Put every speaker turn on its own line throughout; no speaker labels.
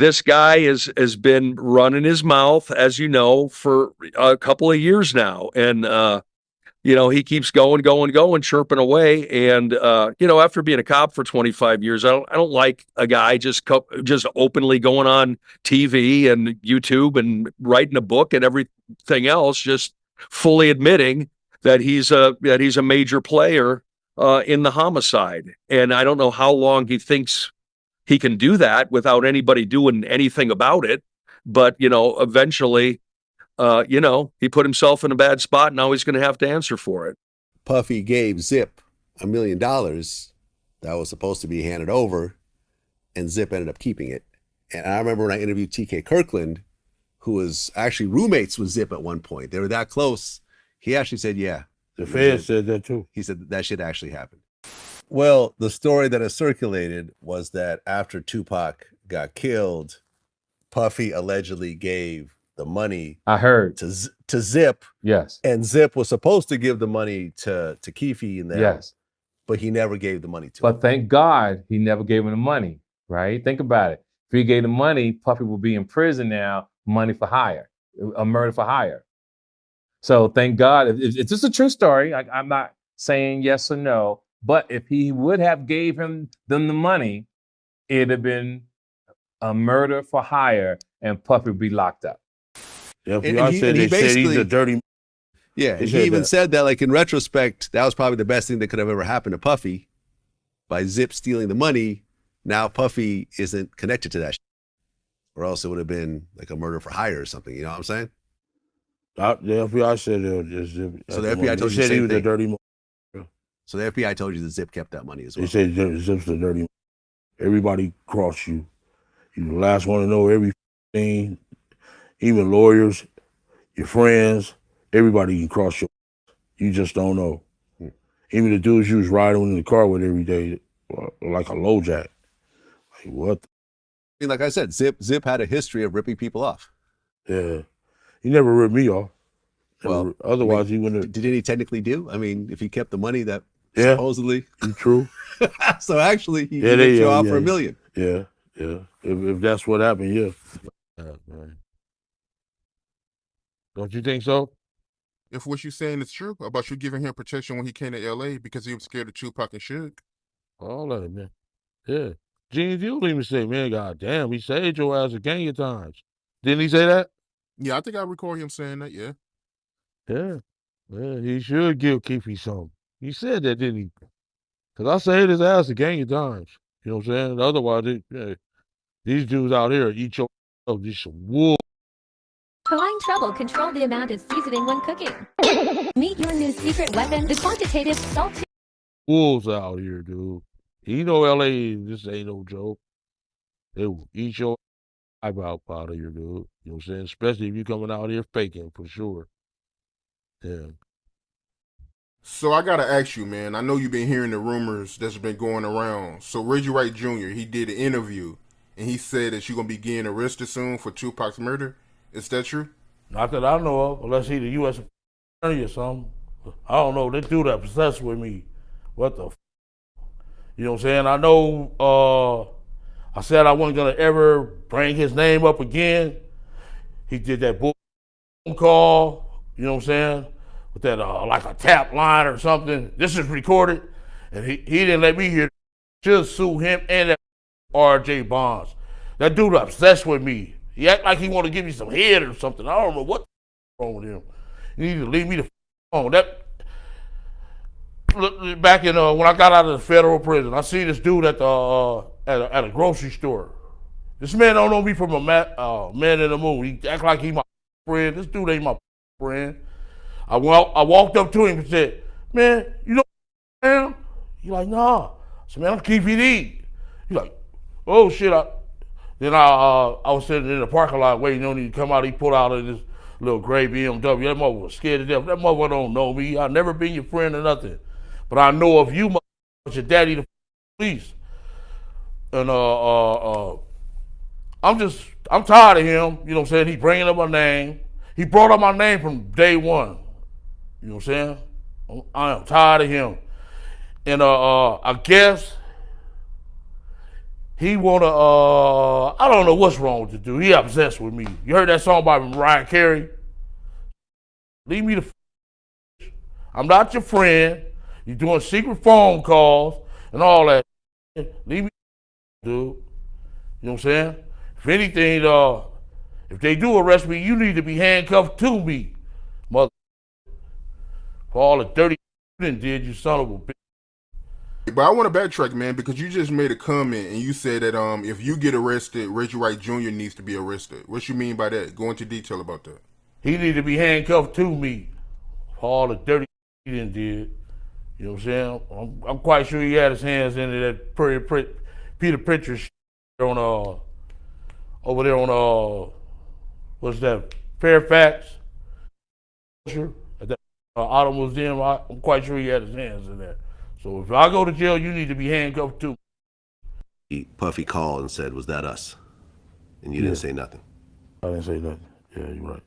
this guy has been running his mouth, as you know, for a couple of years now, and he keeps going, chirping away. And after being a cop for 25 years, I don't like a guy just openly going on TV and YouTube and writing a book and everything else, just fully admitting that he's a major player in the homicide. And I don't know how long he thinks he can do that without anybody doing anything about it. But eventually, he put himself in a bad spot. Now he's going to have to answer for it.
Puffy gave Zip $1 million that was supposed to be handed over, and Zip ended up keeping it. And I remember when I interviewed TK Kirkland, who was actually roommates with Zip at one point. They were that close. He actually said, yeah.
The Fed said that too.
He said that shit actually happened. Well, the story that has circulated was that after Tupac got killed, Puffy allegedly gave the money.
I heard
to Zip.
Yes.
And Zip was supposed to give the money to Keefe in there.
Yes.
But he never gave the money to him.
But thank God he never gave him the money, right? Think about it. If he gave the money, Puffy will be in prison now, money for hire, a murder for hire. So thank God. If this is a true story, I'm not saying yes or no, but if he would have gave them the money, it'd have been a murder for hire and Puffy would be locked up.
Yeah, they said he's a dirty.
Yeah, and he even said that, like, in retrospect, that was probably the best thing that could have ever happened to Puffy. By Zip stealing the money, now Puffy isn't connected to that shit. Or else it would have been like a murder for hire or something. You know what I'm saying?
The FBI said Zip.
So the FBI told you
he was a dirty.
So the FBI told you that Zip kept that money as well.
They said Zip's a dirty. Everybody cross you. You're the last one to know everything. Even lawyers, your friends, everybody can cross you. You just don't know. Even the dudes you was riding in the car with every day, like a low jack. Like, what?
I mean, like I said, Zip had a history of ripping people off.
Yeah. He never ripped me off.
Well,
otherwise he wouldn't have.
Did he technically do? I mean, if he kept the money that supposedly.
True.
So actually, he ripped you off for $1 million.
Yeah. If that's what happened, yeah. Man. Don't you think so?
If what you're saying is true about you giving him protection when he came to LA because he was scared of Tupac and Suge.
All of it, man. Yeah. Gene, you don't even say, man, goddamn, he saved your ass a gang of times. Didn't he say that?
Yeah, I think I recall him saying that, yeah.
Yeah. Yeah, he should give Keefe something. He said that, didn't he? Because I saved his ass a gang of times. You know what I'm saying? Otherwise, these dudes out here eat your just some wool.
Trying trouble, control the amount of seasoning when cooking. Meet your new secret weapon, the quantitative salt.
Wolves out here, dude. You know LA, this ain't no joke. They will eat your eyebrow out of here, dude. You know what I'm saying? Especially if you coming out here faking, for sure. Yeah.
So I gotta ask you, man, I know you've been hearing the rumors that's been going around. So Reggie Wright Jr., he did an interview, and he said that you're gonna be getting arrested soon for Tupac's murder. Is that true?
Not that I know of, unless he's the U.S. attorney or something. I don't know. They do that obsessed with me. What the You know what I'm saying? I know I said I wasn't going to ever bring his name up again. He did that phone call, you know what I'm saying? With that like a tap line or something. This is recorded. And he didn't let me hear. Should sue him and that R.J. Bonds. That dude obsessed with me. He act like he want to give me some head or something. I don't know what's wrong with him. You need to leave me the alone. Back in when I got out of the federal prison, I see this dude at a grocery store. This man don't know me from a man in the moon. He act like he my friend. This dude ain't my friend. I walked up to him and said, "Man, you know who I am?" He like, "Nah." I said, "Man, I'm Keefe D." He like, "Oh shit." Then I was sitting in the parking lot waiting on him to come out. He pulled out of this little gray BMW. That mother was scared to death. That mother don't know me. I never been your friend or nothing. But I know of you, your daddy, the police. And I'm tired of him. You know what I'm saying? He bringing up my name. He brought up my name from day one. You know what I'm saying? I am tired of him. And I guess He wanna, I don't know what's wrong with the dude. He obsessed with me. You heard that song by Mariah Carey? Leave me the I'm not your friend. You're doing secret phone calls and all that. Leave me, dude. You know what I'm saying? If anything, if they do arrest me, you need to be handcuffed to me, mother. For all the dirty you did, you son of a bitch.
But I want to backtrack, man, because you just made a comment and you said that if you get arrested, Reggie Wright Jr. needs to be arrested. What you mean by that? Go into detail about that.
He need to be handcuffed to me for all the dirty he did. You know what I'm saying? I'm quite sure he had his hands into that Peter Pritchard shit on over there on what's that, Fairfax at that Auto Museum. I'm quite sure he had his hands in there. So if I go to jail, you need to be handcuffed too.
Puffy called and said, "Was that us?" And you didn't say nothing.
I didn't say nothing. Yeah, you're right.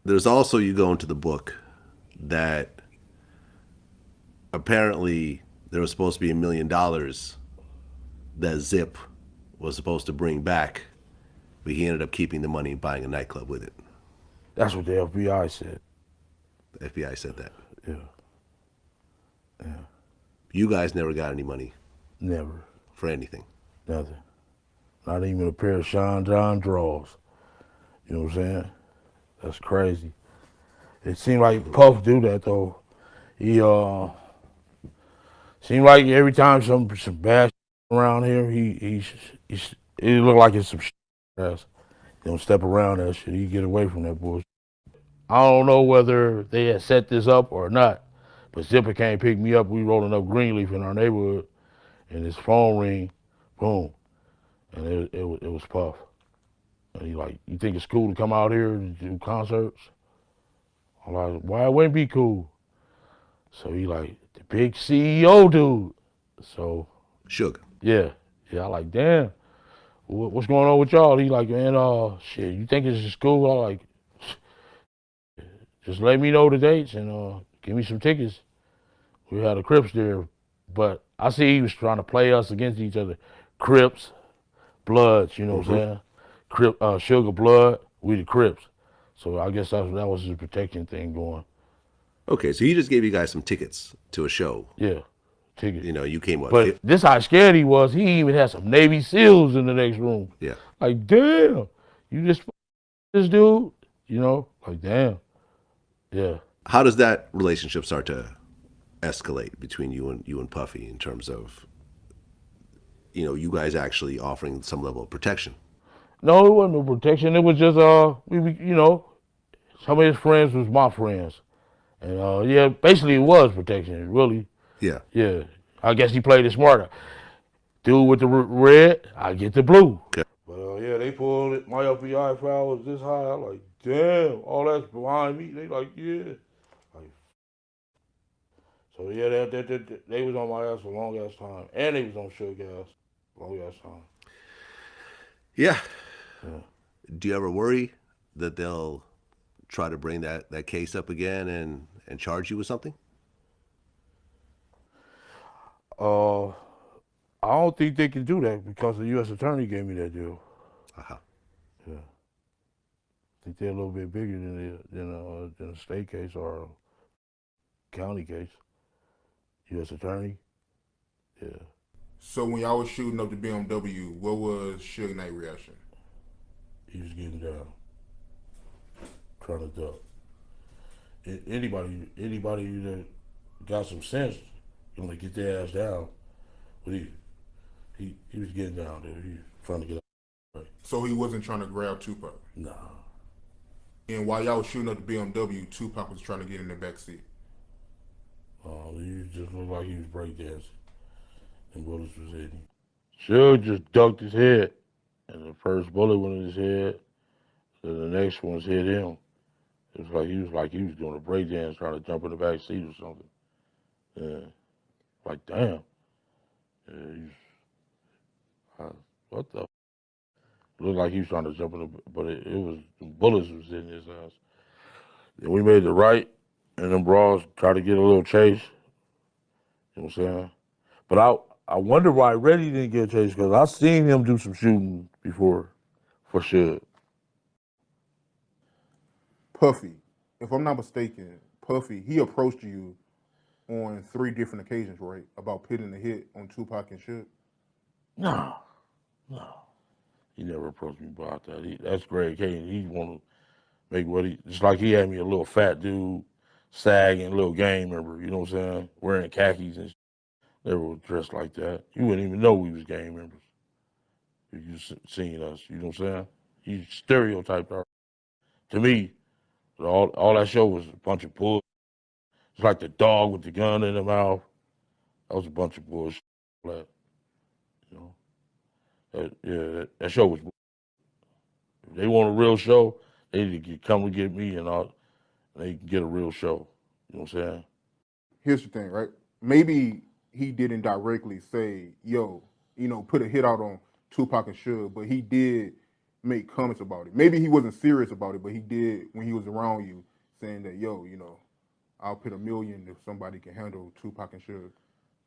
There's also, you go into the book that apparently there was supposed to be $1 million that Zip was supposed to bring back, but he ended up keeping the money and buying a nightclub with it.
That's what the FBI said.
The FBI said that.
Yeah. Yeah.
You guys never got any money
Never.
for anything.
Nothing. Not even a pair of Sean John drawers. You know what I'm saying? That's crazy. It seemed like Puff do that though. He seemed like every time some bad around here, he it look like it's some shit. He don't step around that shit. He get away from that bullshit. I don't know whether they had set this up or not, but Zipper came pick me up. We rolling up Greenleaf in our neighborhood, and his phone ring, boom, and it was Puff. And he like, "You think it's cool to come out here and do concerts?" I'm like, "Why it wouldn't be cool?" So he like, "The big CEO dude." So
Sugar.
yeah, I like, damn, what's going on with y'all? He like, "Man, shit, you think it's just cool?" I like, just let me know the dates and give me some tickets. We had a Crips there, but I see he was trying to play us against each other. Crips, Bloods, you know what I'm saying? Sugar, Blood, we the Crips. So I guess that was his protection thing going.
Okay, so he just gave you guys some tickets to a show.
Yeah, tickets.
You know, you came up.
But this how scared he was. He even had some Navy SEALs in the next room.
Yeah.
Like, damn, you just this dude? You know, like, damn. Yeah.
How does that relationship start to escalate between you and Puffy in terms of, you know, you guys actually offering some level of protection?
No, it wasn't no protection. It was just you know, some of his friends was my friends. And yeah, basically it was protection, really.
Yeah.
Yeah. I guess he played it smarter. Dude with the red, I get the blue.
Okay.
But yeah, they pulled it. My FBI file was this high. I'm like, damn, all that's behind me. They like, yeah. Like, so yeah, they was on my ass for a long ass time. And they was on Sugar ass long ass time.
Yeah.
Yeah.
Do you ever worry that they'll try to bring that case up again and charge you with something?
I don't think they can do that because the U.S. attorney gave me that deal.
Uh-huh.
Yeah. I think they're a little bit bigger than a state case or a county case. U.S. attorney. Yeah.
So when y'all was shooting up the BMW, what was Suge Knight's reaction?
He was getting down, trying to duck. Anybody that got some sense, gonna get their ass down. But he was getting down there. He was trying to get out.
So he wasn't trying to grab Tupac.
Nah.
And while y'all was shooting up the BMW, Tupac was trying to get in the back seat.
He just looked like he was breakdancing, and bullets was hitting him. Suge just ducked his head, and the first bullet went in his head. Then the next ones hit him. It was like he was doing a breakdance, trying to jump in the back seat or something. Yeah. Like, damn. Yeah, what the? Looked like he was trying to jump in the, but it was, the bullets was in his ass. Then we made the right, and them bras tried to get a little chase. You know what I'm saying? But I wonder why Reddy didn't get chased, because I seen him do some shooting before, for sure.
Puffy, if I'm not mistaken, Puffy, he approached you on 3 different occasions, right? About pitting a hit on Tupac and Suge.
No. He never approached me about that. That's Greg Kane. He want to make just like he had me a little fat dude, sagging, little gang member, you know what I'm saying? Wearing khakis and never was dressed like that. You wouldn't even know we was gang members if you seen us, you know what I'm saying? He stereotyped our, to me, all that show was a bunch of bull. It's like the dog with the gun in the mouth. That was a bunch of bullshit. You know, that show was. If they want a real show, they need to come and get me, and they can get a real show. You know what I'm saying?
Here's the thing, right? Maybe he didn't directly say, yo, put a hit out on Tupac and Suge, but he did make comments about it. Maybe he wasn't serious about it, but he did when he was around you, saying that, yo, I'll put $1 million if somebody can handle Tupac and Suge.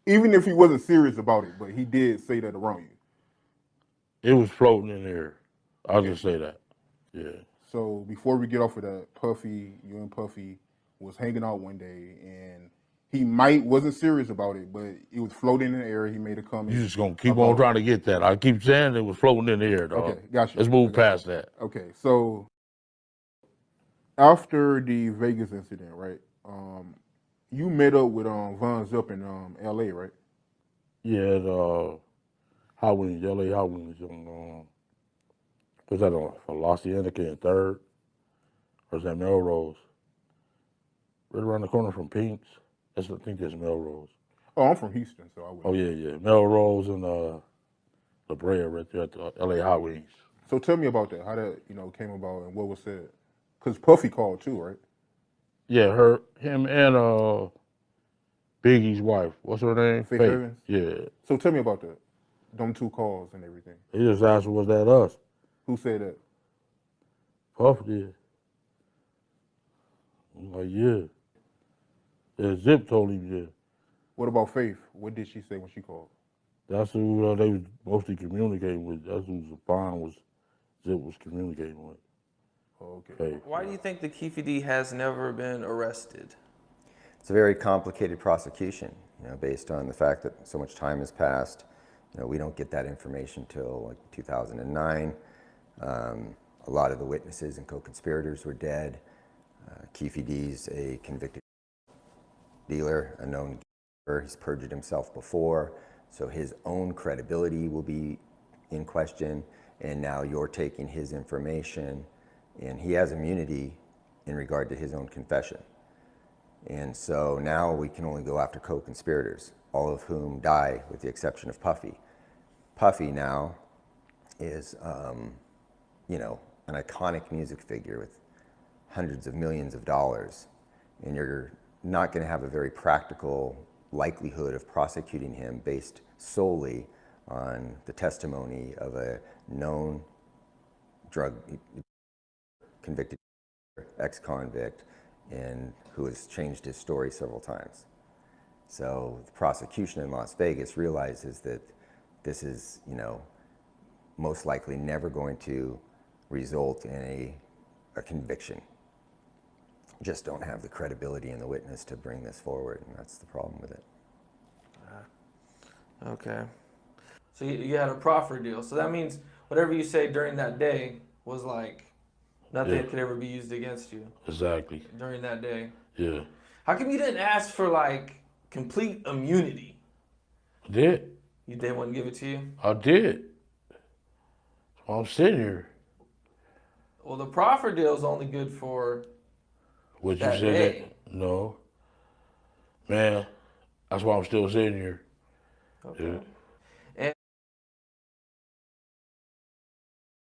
Even if he wasn't serious about it, but he did say that around you.
It was floating in there. I'll just say that. Yeah.
So before we get off of that, you and Puffy was hanging out one day, and he wasn't serious about it, but it was floating in the air. He made a comment.
You just gonna keep on trying to get that. I keep saying it was floating in the air, dog.
Okay, got you.
Let's move past that.
Okay, so after the Vegas incident, right? You met up with Von Zupp in L.A., right?
Yeah, the Hot Wings, LA Hot Wings on was that on Hacienda and 3rd? Or is that Melrose? Right around the corner from Pink's. I think that's Melrose.
Oh, I'm from Houston, so I would.
Oh yeah. Melrose and La Brea right there at the LA Hot Wings.
So tell me about that. How that came about and what was said. Because Puffy called too, right?
Yeah, him and Biggie's wife. What's her name?
Faith Evans?
Yeah.
So tell me about that. Them 2 calls and everything.
He just asked, was that us?
Who said that?
Puff did. I'm like, yeah. Yeah, Zip told him, yeah.
What about Faith? What did she say when she called?
That's who they was mostly communicating with. That's who Zip was communicating with.
Oh, okay.
Faith.
Why do you think the Keefe D has never been arrested?
It's a very complicated prosecution, based on the fact that so much time has passed. We don't get that information till like 2009. A lot of the witnesses and co-conspirators were dead. Keefe D's a convicted dealer, a known dealer. He's perjured himself before, so his own credibility will be in question. And now you're taking his information, and he has immunity in regard to his own confession. And so now we can only go after co-conspirators, all of whom die with the exception of Puffy. Puffy now is, an iconic music figure with hundreds of millions of dollars, and you're not going to have a very practical likelihood of prosecuting him based solely on the testimony of a known drug convicted ex-convict and who has changed his story several times. So the prosecution in Las Vegas realizes that this is, most likely never going to result in a conviction. Just don't have the credibility in the witness to bring this forward, and that's the problem with it.
Okay. So you had a proffer deal. So that means whatever you say during that day was like nothing could ever be used against you.
Exactly.
During that day.
Yeah.
How come you didn't ask for like complete immunity?
I did.
They wouldn't give it to you?
I did. Well, I'm sitting here.
Well, the proffer deal is only good for
What you
that
said?
day.
No. Man, that's why I'm still sitting here.
Okay.
Yeah.